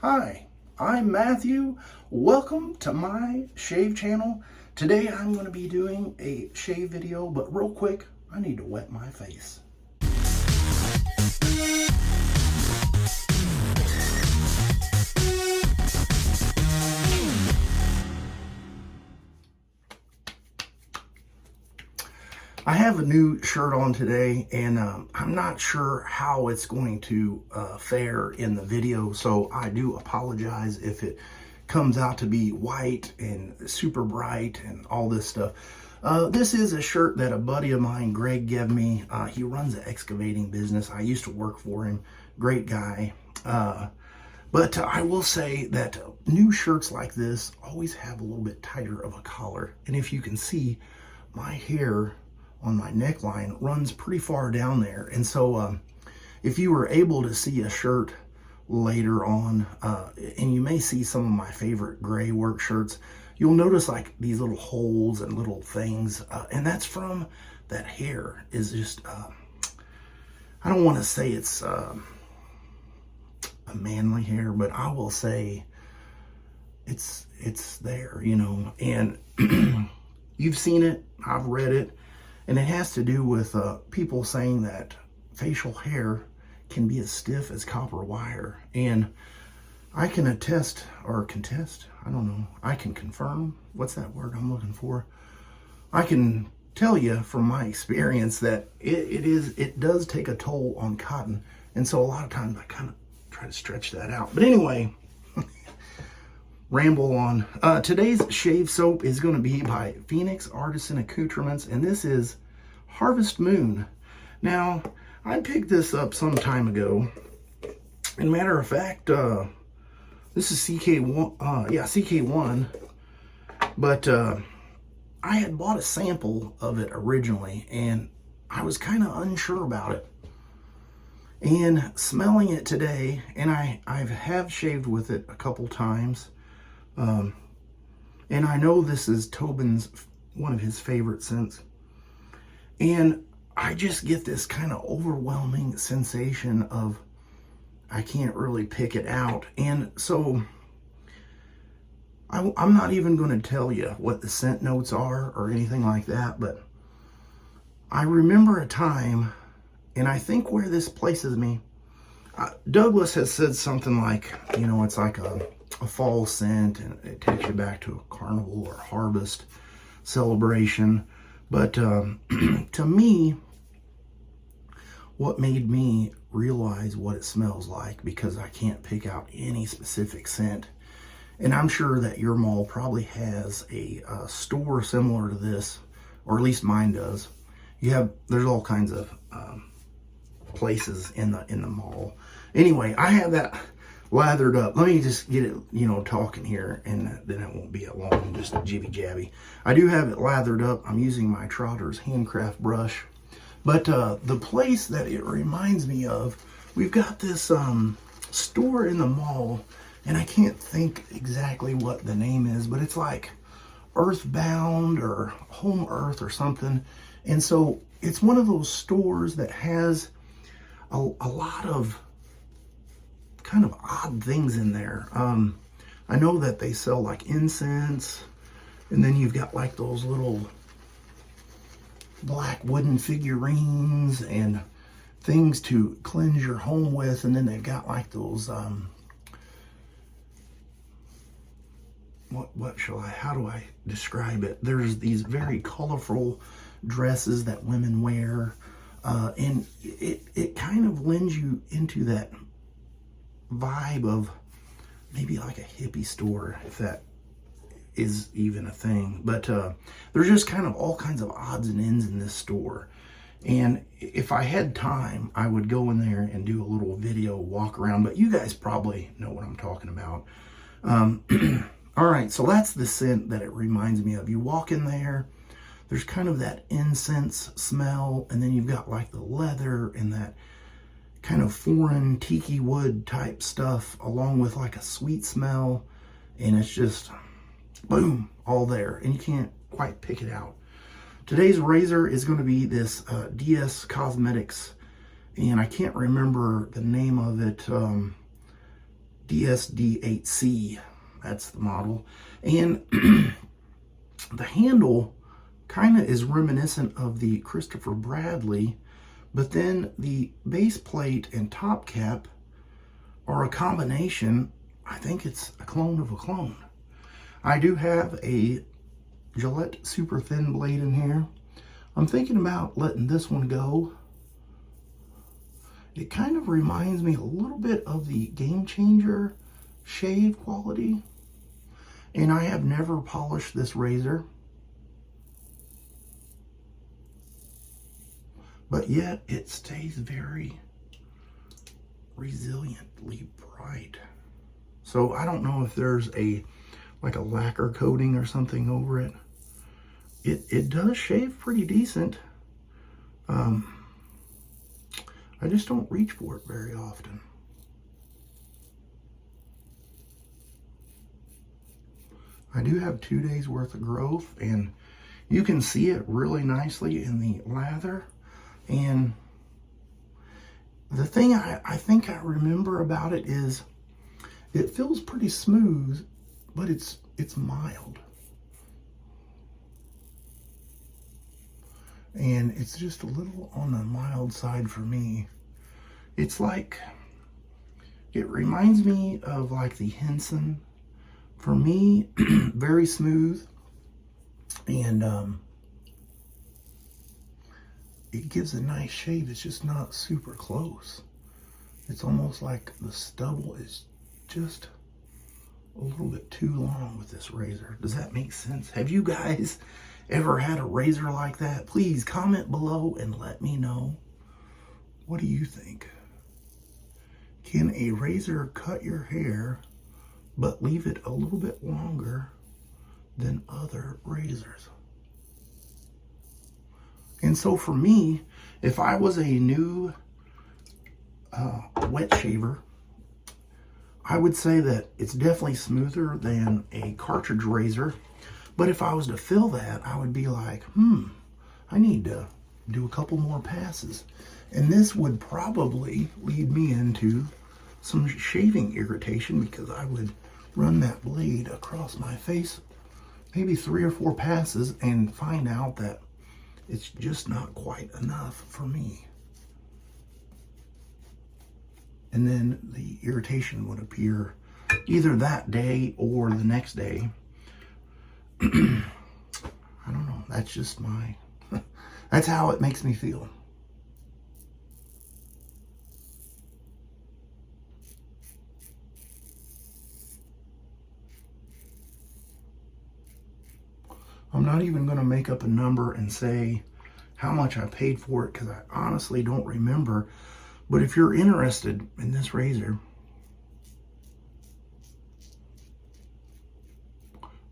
Hi, I'm Matthew. Welcome to my shave channel. Today I'm going to be doing a shave video, but real quick, I need to wet my face. I have a new shirt on today, and I'm not sure how it's going to fare in the video, so I do apologize if it comes out to be white and super bright and all this stuff. This is a shirt that a buddy of mine, Greg, gave me. He runs an excavating business. I used to work for him. Great guy. But I will say that new shirts like this always have a little bit tighter of a collar. And if you can see, my hair on my neckline runs pretty far down there. And so if you were able to see a shirt later on, and you may see some of my favorite gray work shirts, you'll notice like these little holes and little things, and that's from that hair is just, I don't want to say it's a manly hair, but I will say it's there, you know, and you've seen it, I've read it. And it has to do with people saying that facial hair can be as stiff as copper wire. And I can attest, or contest, I don't know, I can confirm, what's that word I'm looking for? I can tell you from my experience that it does take a toll on cotton. And so a lot of times I kind of try to stretch that out. But anyway, ramble on. Today's shave soap is going to be by Phoenix Artisan Accoutrements, and this is Harvest Moon. Now, I picked this up some time ago, and matter of fact, this is CK1, CK1, but I had bought a sample of it originally, and I was kind of unsure about it. And smelling it today, and I have shaved with it a couple times, and I know this is Tobin's, one of his favorite scents. And I just get this kind of overwhelming sensation of, I can't really pick it out. And so I'm not even going to tell you what the scent notes are or anything like that, but I remember a time, and I think where this places me, Douglas has said something like, you know, it's like a fall scent, and it takes you back to a carnival or harvest celebration. But to me, what made me realize what it smells like, because I can't pick out any specific scent, and I'm sure that your mall probably has a store similar to this, or at least mine does. There's all kinds of places in the mall. Anyway, I have that lathered up. Let me just get it, you know, talking here, and then it won't be a long, just jibby jabby. I do have it lathered up. I'm using my Trotter's Handcraft brush. But the place that it reminds me of, we've got this store in the mall, and I can't think exactly what the name is, but it's like Earthbound or Home Earth or something. And so it's one of those stores that has a lot of kind of odd things in there. I know that they sell like incense, and then you've got like those little black wooden figurines and things to cleanse your home with, and then they've got like those how do I describe it? There's these very colorful dresses that women wear, and it kind of lends you into that vibe of maybe like a hippie store, if that is even a thing. But there's just kind of all kinds of odds and ends in this store, and if I had time, I would go in there and do a little video walk around, but you guys probably know what I'm talking about. All right, so that's the scent that it reminds me of. You walk in there, there's kind of that incense smell, and then you've got like the leather and that kind of foreign tiki wood type stuff, along with like a sweet smell, and it's just boom, all there, and you can't quite pick it out. Today's razor is going to be this DS Cosmetics, and I can't remember the name of it. DSD8C. That's the model. And the handle kind of is reminiscent of the Christopher Bradley, but then the base plate and top cap are a combination. I think it's a clone of a clone. I do have a Gillette super thin blade in here. I'm thinking about letting this one go. It kind of reminds me a little bit of the Game Changer shave quality. And I have never polished this razor, but yet it stays very resiliently bright. So I don't know if there's like a lacquer coating or something over it. It does shave pretty decent. I just don't reach for it very often. I do have 2 days worth of growth, and you can see it really nicely in the lather. And the thing I think I remember about it is it feels pretty smooth, but it's mild. And it's just a little on the mild side for me. It's like, it reminds me of like the Henson. For me, very smooth, and it gives a nice shave. It's just not super close. It's almost like the stubble is just a little bit too long with this razor. Does that make sense? Have you guys ever had a razor like that? Please comment below and let me know. What do you think? Can a razor cut your hair but leave it a little bit longer than other razors? And so for me, if I was a new wet shaver, I would say that it's definitely smoother than a cartridge razor. But if I was to fill that, I would be like, I need to do a couple more passes. And this would probably lead me into some shaving irritation, because I would run that blade across my face maybe 3 or 4 passes and find out that it's just not quite enough for me. And then the irritation would appear either that day or the next day. I don't know. That's just that's how it makes me feel. I'm not even going to make up a number and say how much I paid for it, because I honestly don't remember. But if you're interested in this razor,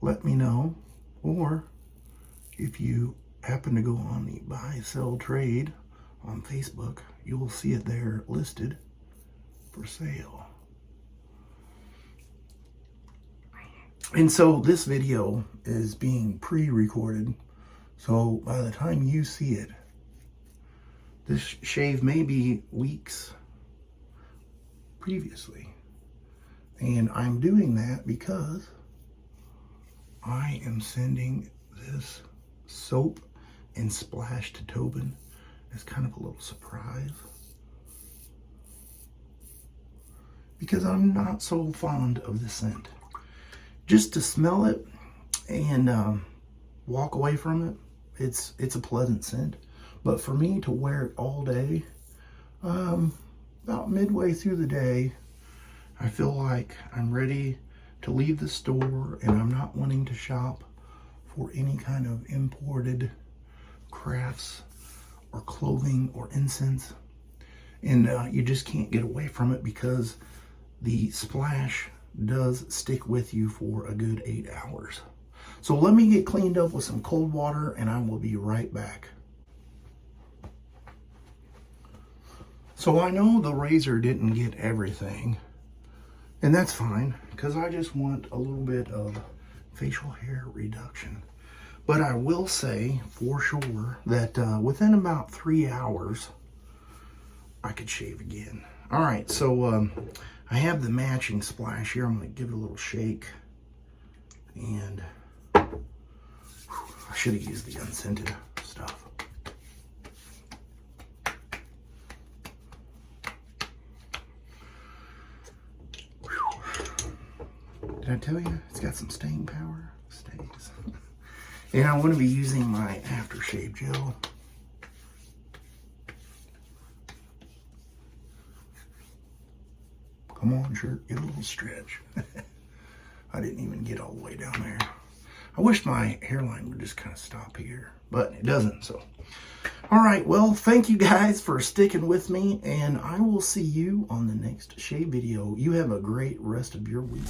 let me know. Or if you happen to go on the buy, sell, trade on Facebook, you will see it there listed for sale. And so this video is being pre-recorded, so by the time you see it, this shave may be weeks previously. And I'm doing that because I am sending this soap and splash to Tobin as kind of a little surprise, because I'm not so fond of this scent. Just to smell it and walk away from it, it's a pleasant scent. But for me to wear it all day, about midway through the day, I feel like I'm ready to leave the store, and I'm not wanting to shop for any kind of imported crafts or clothing or incense. And you just can't get away from it, because the splash does stick with you for a good 8 hours. So let me get cleaned up with some cold water, and I will be right back. So I know the razor didn't get everything, and that's fine, because I just want a little bit of facial hair reduction. But I will say for sure that within about 3 hours, I could shave again. All right, so I have the Matching Splash here. I'm going to give it a little shake. And I should have used the unscented stuff. Did I tell you it's got some staying power? Stays. And I want to be using my aftershave gel. Come on, shirt, get a little stretch. I didn't even get all the way down there. I wish my hairline would just kind of stop here, but it doesn't, so. All right, well, thank you guys for sticking with me, and I will see you on the next shave video. You have a great rest of your week.